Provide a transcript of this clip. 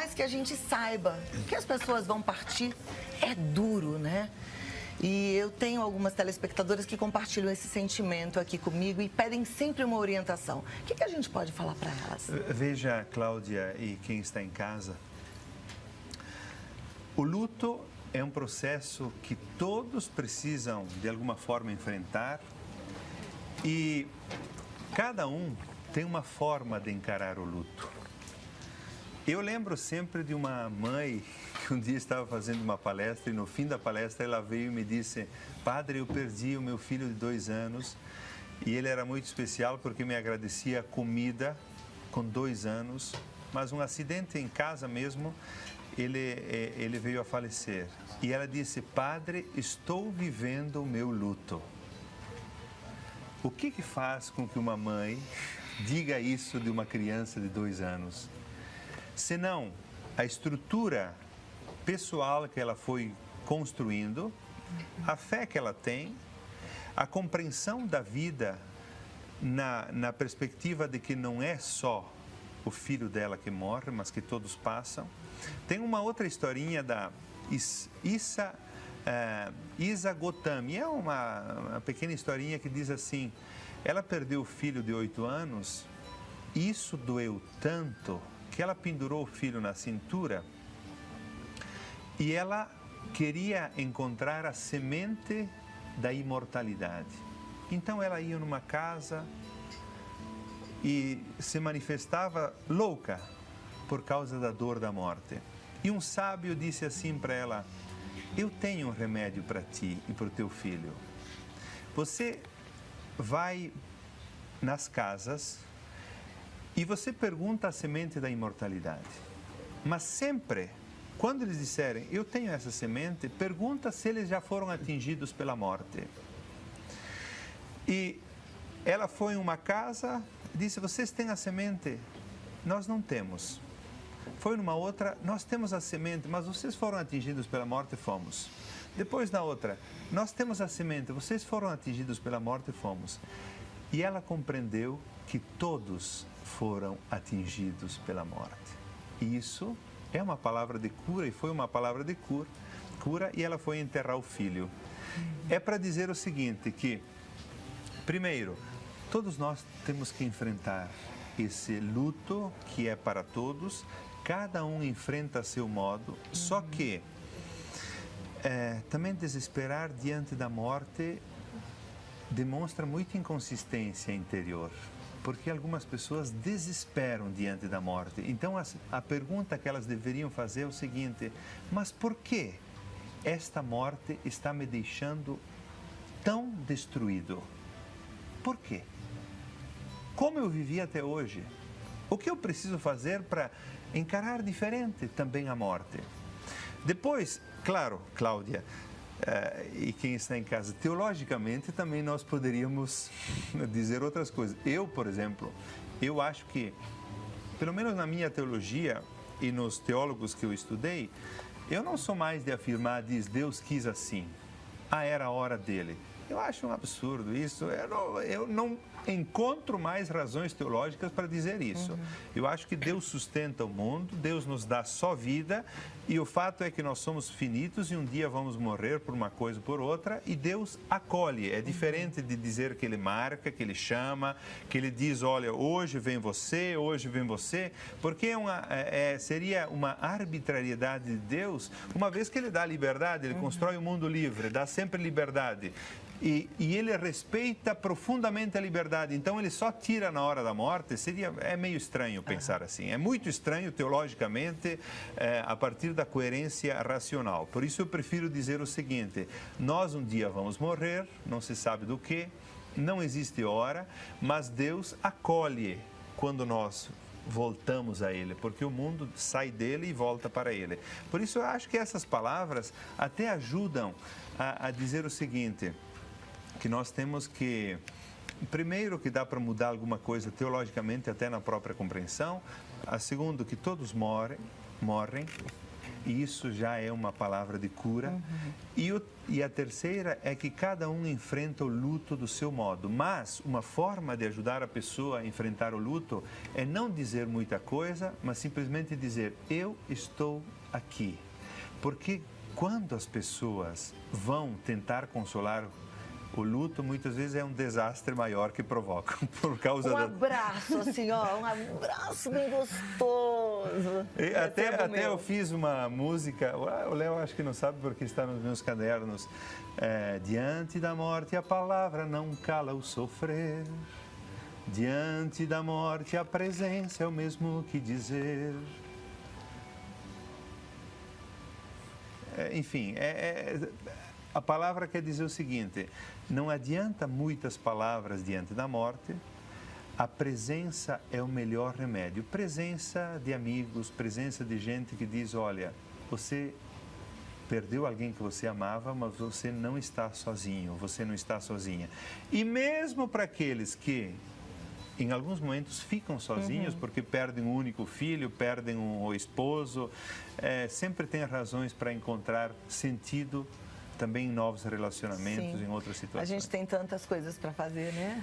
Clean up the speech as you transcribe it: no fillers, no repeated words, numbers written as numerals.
mais que a gente saiba que as pessoas vão partir, é duro, né? E eu tenho algumas telespectadoras que compartilham esse sentimento aqui comigo e pedem sempre uma orientação. O que a gente pode falar para elas? Veja, Cláudia, e quem está em casa, o luto é um processo que todos precisam, de alguma forma, enfrentar e cada um tem uma forma de encarar o luto. Eu lembro sempre de uma mãe que um dia estava fazendo uma palestra e no fim da palestra ela veio e me disse: "Padre, eu perdi o meu filho de 2 anos e ele era muito especial porque me agradecia a comida com 2 anos, mas um acidente em casa mesmo, ele veio a falecer." E ela disse: "Padre, estou vivendo o meu luto." O que faz com que uma mãe diga isso de uma criança de 2 anos? Senão a estrutura pessoal que ela foi construindo, a fé que ela tem, a compreensão da vida na perspectiva de que não é só o filho dela que morre, mas que todos passam. Tem uma outra historinha da Isa Gotami, é uma pequena historinha que diz assim: ela perdeu o filho de 8 anos, e isso doeu tanto que ela pendurou o filho na cintura e ela queria encontrar a semente da imortalidade. Então ela ia numa casa e se manifestava louca por causa da dor da morte. E um sábio disse assim para ela: "Eu tenho um remédio para ti e para o teu filho. Você vai nas casas e você pergunta a semente da imortalidade. Mas sempre, quando eles disserem, eu tenho essa semente, pergunta se eles já foram atingidos pela morte." E ela foi em uma casa e disse: "Vocês têm a semente?" "Nós não temos." Foi numa outra: "Nós temos a semente, mas vocês foram atingidos pela morte?" "Fomos." Depois na outra: "Nós temos a semente, vocês foram atingidos pela morte?" "Fomos." E ela compreendeu que todos foram atingidos pela morte. E isso é uma palavra de cura, e foi uma palavra de cura, e ela foi enterrar o filho. É para dizer o seguinte, que, primeiro, todos nós temos que enfrentar esse luto que é para todos, cada um enfrenta a seu modo, só que também desesperar diante da morte demonstra muita inconsistência interior, porque algumas pessoas desesperam diante da morte. Então a pergunta que elas deveriam fazer é o seguinte: mas por que esta morte está me deixando tão destruído? Por quê? Como eu vivi até hoje? O que eu preciso fazer para encarar diferente também a morte? Depois, claro, Cláudia, e quem está em casa, teologicamente também nós poderíamos dizer outras coisas. Eu, por exemplo, eu acho que, pelo menos na minha teologia e nos teólogos que eu estudei, eu não sou mais de afirmar, diz Deus quis assim, era a hora dele. Eu acho um absurdo isso, eu não encontro mais razões teológicas para dizer isso. Eu acho que Deus sustenta o mundo, Deus nos dá só vida, e o fato é que nós somos finitos e um dia vamos morrer por uma coisa ou por outra, e Deus acolhe. É diferente de dizer que Ele marca, que Ele chama, que Ele diz: olha, hoje vem você, porque seria uma arbitrariedade de Deus, uma vez que Ele dá liberdade, Ele constrói um mundo livre, dá sempre liberdade. E Ele respeita profundamente a liberdade, então Ele só tira na hora da morte. É meio estranho pensar assim, é muito estranho teologicamente, a partir da coerência racional. Por isso eu prefiro dizer o seguinte: nós um dia vamos morrer, não se sabe do que, não existe hora, mas Deus acolhe quando nós voltamos a Ele, porque o mundo sai dele e volta para Ele. Por isso eu acho que essas palavras até ajudam a dizer o seguinte, que nós temos que, primeiro, que dá para mudar alguma coisa teologicamente, até na própria compreensão. A segundo, que todos morrem. Isso já é uma palavra de cura. E a terceira é que cada um enfrenta o luto do seu modo. Mas uma forma de ajudar a pessoa a enfrentar o luto é não dizer muita coisa, mas simplesmente dizer: eu estou aqui. Porque quando as pessoas vão tentar consolar o luto, muitas vezes é um desastre maior que provocam por causa abraço, assim, ó, um abraço bem gostoso. Até eu fiz uma música, o Léo acho que não sabe porque está nos meus cadernos. Diante da morte a palavra não cala o sofrer. Diante da morte a presença é o mesmo que dizer. Enfim, a palavra quer dizer o seguinte: não adianta muitas palavras diante da morte, a presença é o melhor remédio. Presença de amigos, presença de gente que diz: olha, você perdeu alguém que você amava, mas você não está sozinho, você não está sozinha. E mesmo para aqueles que em alguns momentos ficam sozinhos porque perdem um único filho, perdem um esposo, sempre tem razões para encontrar sentido também em novos relacionamentos, em outras situações. A gente tem tantas coisas para fazer, né?